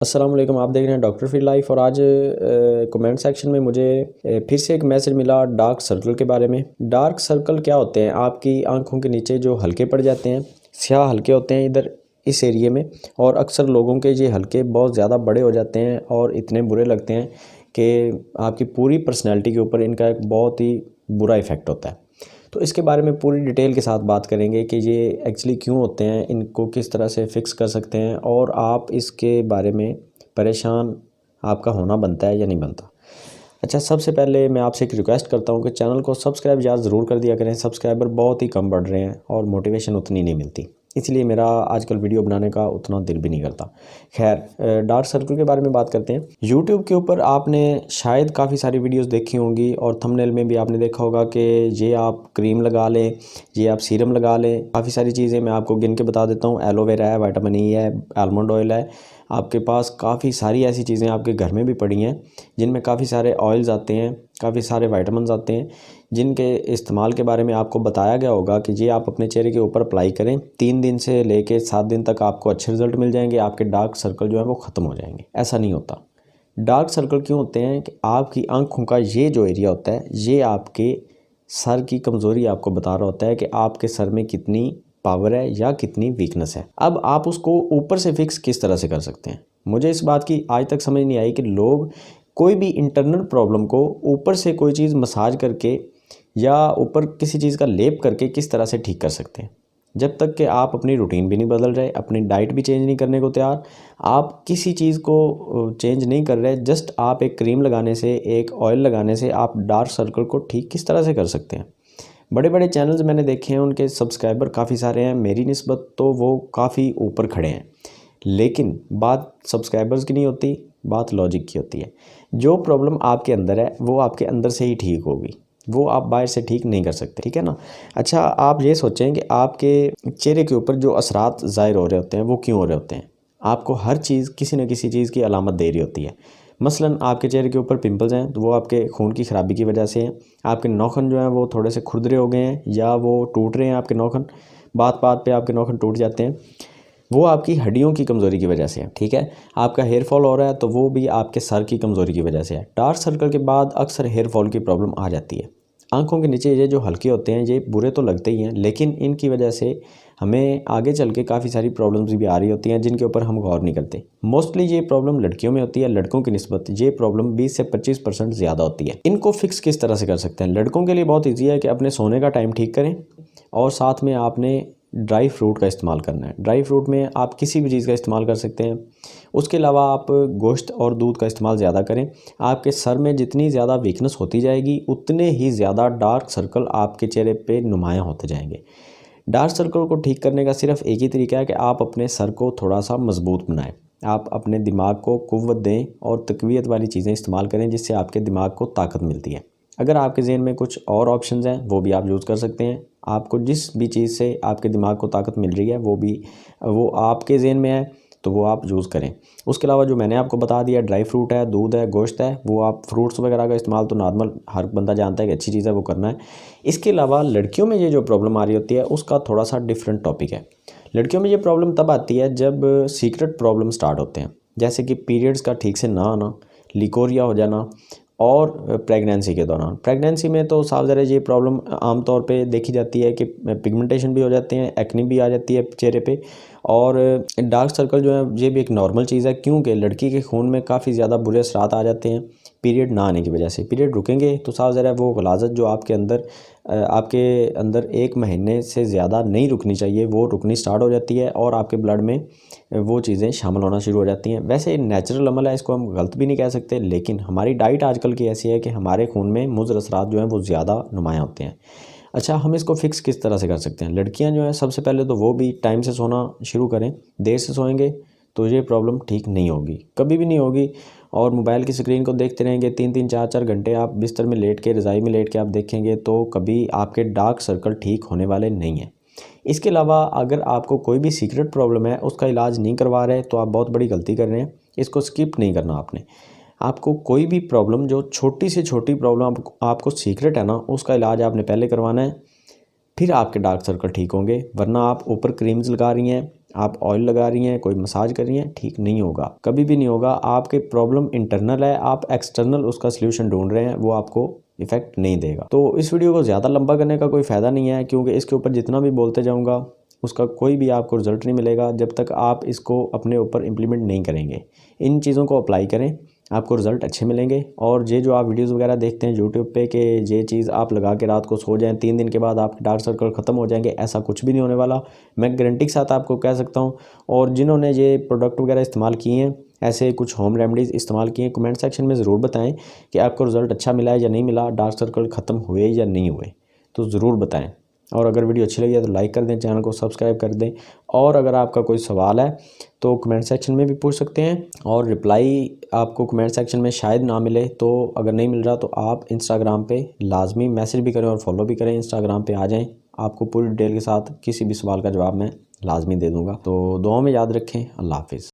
अस्सलाम वालेकुम। आप देख रहे हैं डॉक्टर फी लाइफ और आज कमेंट सेक्शन में मुझे फिर से एक मैसेज मिला डार्क सर्कल के बारे में। डार्क सर्कल क्या होते हैं? आपकी आंखों के नीचे जो हल्के पड़ जाते हैं, स्याह हल्के होते हैं इधर इस एरिए में, और अक्सर लोगों के ये हल्के बहुत ज़्यादा बड़े हो जाते हैं और इतने बुरे लगते हैं कि आपकी पूरी पर्सनैलिटी के ऊपर इनका एक बहुत ही बुरा इफ़ेक्ट होता है। तो इसके बारे में पूरी डिटेल के साथ बात करेंगे कि ये एक्चुअली क्यों होते हैं, इनको किस तरह से फ़िक्स कर सकते हैं और आप इसके बारे में परेशान आपका होना बनता है या नहीं बनता। अच्छा, सबसे पहले मैं आपसे एक रिक्वेस्ट करता हूँ कि चैनल को सब्सक्राइब यार ज़रूर कर दिया करें। सब्सक्राइबर बहुत ही कम बढ़ रहे हैं और मोटिवेशन उतनी नहीं मिलती, इसलिए मेरा आजकल वीडियो बनाने का उतना दिल भी नहीं करता। खैर, डार्क सर्कल के बारे में बात करते हैं। यूट्यूब के ऊपर आपने शायद काफ़ी सारी वीडियोस देखी होंगी और थंबनेल में भी आपने देखा होगा कि ये आप क्रीम लगा लें, ये आप सीरम लगा लें। काफ़ी सारी चीज़ें मैं आपको गिन के बता देता हूँ। एलोवेरा है, विटामिन ई है, आलमंड ऑयल है। आपके पास काफ़ी सारी ऐसी चीज़ें आपके घर में भी पड़ी हैं जिनमें काफ़ी सारे ऑयल्स आते हैं, काफ़ी सारे विटामिन्स आते हैं, जिनके इस्तेमाल के बारे में आपको बताया गया होगा कि ये आप अपने चेहरे के ऊपर अप्लाई करें। 3 दिन से लेके 7 दिन तक आपको अच्छे रिजल्ट मिल जाएंगे, आपके डार्क सर्कल जो है वो ख़त्म हो जाएंगे। ऐसा नहीं होता। डार्क सर्कल क्यों होते हैं कि आपकी आंखों का ये जो एरिया होता है, ये आपके सर की कमज़ोरी आपको बता रहा होता है कि आपके सर में कितनी पावर है या कितनी वीकनेस है। अब आप उसको ऊपर से फिक्स किस तरह से कर सकते हैं? मुझे इस बात की आज तक समझ नहीं आई कि लोग कोई भी इंटरनल प्रॉब्लम को ऊपर से कोई चीज़ मसाज करके या ऊपर किसी चीज़ का लेप करके किस तरह से ठीक कर सकते हैं। जब तक कि आप अपनी रूटीन भी नहीं बदल रहे, अपनी डाइट भी चेंज नहीं करने को तैयार, आप किसी चीज़ को चेंज नहीं कर रहे, जस्ट आप एक क्रीम लगाने से, एक ऑयल लगाने से आप डार्क सर्कल को ठीक किस तरह से कर सकते हैं। बड़े बड़े चैनल्स मैंने देखे हैं, उनके सब्सक्राइबर काफ़ी सारे हैं, मेरी निस्बत तो वो काफ़ी ऊपर खड़े हैं, लेकिन बात सब्सक्राइबर्स की नहीं होती, बात लॉजिक की होती है। जो प्रॉब्लम आपके अंदर है वो आपके अंदर से ही ठीक होगी, वो आप बाहर से ठीक नहीं कर सकते, ठीक है ना। अच्छा, आप ये सोचें कि आपके चेहरे के ऊपर जो असरात ज़ाहिर हो रहे होते हैं वो क्यों हो रहे होते हैं। आपको हर चीज़ किसी न किसी चीज़ की अलामत दे रही होती है। मसलन आपके चेहरे के ऊपर पिंपल्स हैं तो वो आपके खून की ख़राबी की वजह से हैं। आपके नाखून जो हैं वो थोड़े से खुरदरे हो गए हैं या वो टूट रहे हैं, आपके नाखून बात बात पे आपके नाखून टूट जाते हैं, वो आपकी हड्डियों की कमज़ोरी की वजह से है, ठीक है। आपका हेयर फॉल हो रहा है तो वो भी आपके सर की कमज़ोरी की वजह से है। डार्क सर्कल के बाद अक्सर हेयर फॉल की प्रॉब्लम आ जाती है। आंखों के नीचे ये जो हल्के होते हैं ये बुरे तो लगते ही हैं, लेकिन इनकी वजह से हमें आगे चल के काफ़ी सारी प्रॉब्लम्स भी आ रही होती हैं जिनके ऊपर हम गौर नहीं करते। मोस्टली ये प्रॉब्लम लड़कियों में होती है, लड़कों की निस्बत ये प्रॉब्लम 20 से 25% ज़्यादा होती है। इनको फिक्स किस तरह से कर सकते हैं? लड़कों के लिए बहुत ईजी है कि अपने सोने का टाइम ठीक करें और साथ में आपने ड्राई फ्रूट का इस्तेमाल करना है। ड्राई फ्रूट में आप किसी भी चीज़ का इस्तेमाल कर सकते हैं। उसके अलावा आप गोश्त और दूध का इस्तेमाल ज़्यादा करें। आपके सर में जितनी ज़्यादा वीकनेस होती जाएगी उतने ही ज़्यादा डार्क सर्कल आपके चेहरे पे नुमायाँ होते जाएंगे। डार्क सर्कल को ठीक करने का सिर्फ एक ही तरीका है कि आप अपने सर को थोड़ा सा मजबूत बनाएं। आप अपने दिमाग को कुव्वत दें और तक़वियत वाली चीज़ें इस्तेमाल करें जिससे आपके दिमाग को ताकत मिलती है। अगर आपके ज़हन में कुछ और ऑप्शंस हैं वो भी आप यूज़ कर सकते हैं। आपको जिस भी चीज़ से आपके दिमाग को ताकत मिल रही है वो आपके ज़हन में है तो वो आप यूज़ करें। उसके अलावा जो मैंने आपको बता दिया, ड्राई फ्रूट है, दूध है, गोश्त है, वो आप फ्रूट्स वगैरह का इस्तेमाल तो नॉर्मल हर बंदा जानता है कि अच्छी चीज़ है, वो करना है। इसके अलावा लड़कियों में ये जो प्रॉब्लम आ रही होती है उसका थोड़ा सा डिफरेंट टॉपिक है। लड़कियों में ये प्रॉब्लम तब आती है जब सीक्रेट प्रॉब्लम स्टार्ट होते हैं, जैसे कि पीरियड्स का ठीक से ना आना, लिकोरिया हो जाना और प्रेगनेंसी के दौरान। प्रेगनेंसी में तो साफ ज़रा ये प्रॉब्लम आम तौर पे देखी जाती है कि पिगमेंटेशन भी हो जाते हैं, एक्ने भी आ जाती है चेहरे पे, और डार्क सर्कल जो है ये भी एक नॉर्मल चीज़ है क्योंकि लड़की के खून में काफ़ी ज़्यादा बुरे असरात आ जाते हैं पीरियड ना आने की वजह से। पीरियड रुकेंगे तो साफ ज़रा वो गलाज़त जो आपके अंदर 1 महीने से ज़्यादा नहीं रुकनी चाहिए वो रुकनी स्टार्ट हो जाती है और आपके ब्लड में वो चीज़ें शामिल होना शुरू हो जाती हैं। वैसे नेचुरल अमल है, इसको हम गलत भी नहीं कह सकते, लेकिन हमारी डाइट आजकल की ऐसी है कि हमारे खून में मुज़र असरात जो हैं वो ज़्यादा नुमायाँ होते हैं। अच्छा, हम इसको फिक्स किस तरह से कर सकते हैं? लड़कियां जो हैं सबसे पहले तो वो भी टाइम से सोना शुरू करें। देर से सोएंगे तो ये प्रॉब्लम ठीक नहीं होगी, कभी भी नहीं होगी। और मोबाइल की स्क्रीन को देखते रहेंगे 3-3 4-4 घंटे आप बिस्तर में लेट के, रज़ाई में लेट के आप देखेंगे तो कभी आपके डार्क सर्कल ठीक होने वाले नहीं हैं। इसके अलावा अगर आपको कोई भी सीक्रेट प्रॉब्लम है उसका इलाज नहीं करवा रहे तो आप बहुत बड़ी गलती कर रहे हैं। इसको स्किप नहीं करना आपने। आपको कोई भी प्रॉब्लम जो छोटी से छोटी प्रॉब्लम आपको सीक्रेट है ना, उसका इलाज आपने पहले करवाना है, फिर आपके डार्क सर्कल ठीक होंगे। वरना आप ऊपर क्रीम्स लगा रही हैं, आप ऑयल लगा रही हैं, कोई मसाज कर रही हैं, ठीक नहीं होगा, कभी भी नहीं होगा। आपके प्रॉब्लम इंटरनल है, आप एक्सटर्नल उसका सल्यूशन ढूंढ रहे हैं, वो आपको इफेक्ट नहीं देगा। तो इस वीडियो को ज़्यादा लंबा करने का कोई फ़ायदा नहीं है, क्योंकि इसके ऊपर जितना भी बोलते जाऊँगा उसका कोई भी आपको रिजल्ट नहीं मिलेगा जब तक आप इसको अपने ऊपर इम्प्लीमेंट नहीं करेंगे। इन चीज़ों को अप्लाई करें, आपको रिजल्ट अच्छे मिलेंगे। और ये जो आप वीडियोस वगैरह देखते हैं यूट्यूब पे कि ये चीज़ आप लगा के रात को सो जाएं, 3 दिन के बाद आपके डार्क सर्कल ख़त्म हो जाएंगे, ऐसा कुछ भी नहीं होने वाला, मैं गारंटी के साथ आपको कह सकता हूँ। और जिन्होंने ये प्रोडक्ट वगैरह इस्तेमाल किए हैं, ऐसे कुछ होम रेमडीज़ इस्तेमाल किए हैं, कमेंट सेक्शन में ज़रूर बताएँ कि आपको रिजल्ट अच्छा मिला है या नहीं मिला, डार्क सर्कल ख़त्म हुए या नहीं हुए, तो ज़रूर बताएँ। और अगर वीडियो अच्छी लगी है तो लाइक कर दें, चैनल को सब्सक्राइब कर दें। और अगर आपका कोई सवाल है तो कमेंट सेक्शन में भी पूछ सकते हैं, और रिप्लाई आपको कमेंट सेक्शन में शायद ना मिले, तो अगर नहीं मिल रहा तो आप इंस्टाग्राम पे लाजमी मैसेज भी करें और फॉलो भी करें। इंस्टाग्राम पे आ जाएं, आपको पूरी डिटेल के साथ किसी भी सवाल का जवाब मैं लाजमी दे दूँगा। तो दुआ में याद रखें। अल्लाह हाफिज़।